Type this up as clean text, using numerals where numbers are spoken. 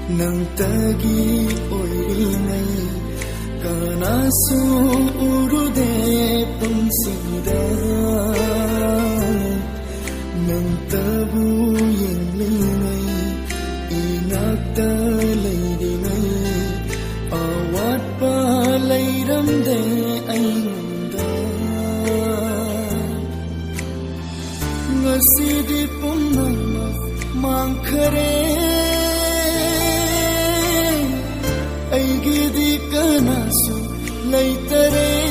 nang tagi oiringai kanasu urude pangsida nang tabu yenglingai inakta leiringai awat pa leiramde aingda ngasidi pumnama mangkhare aigidi kanasu laitare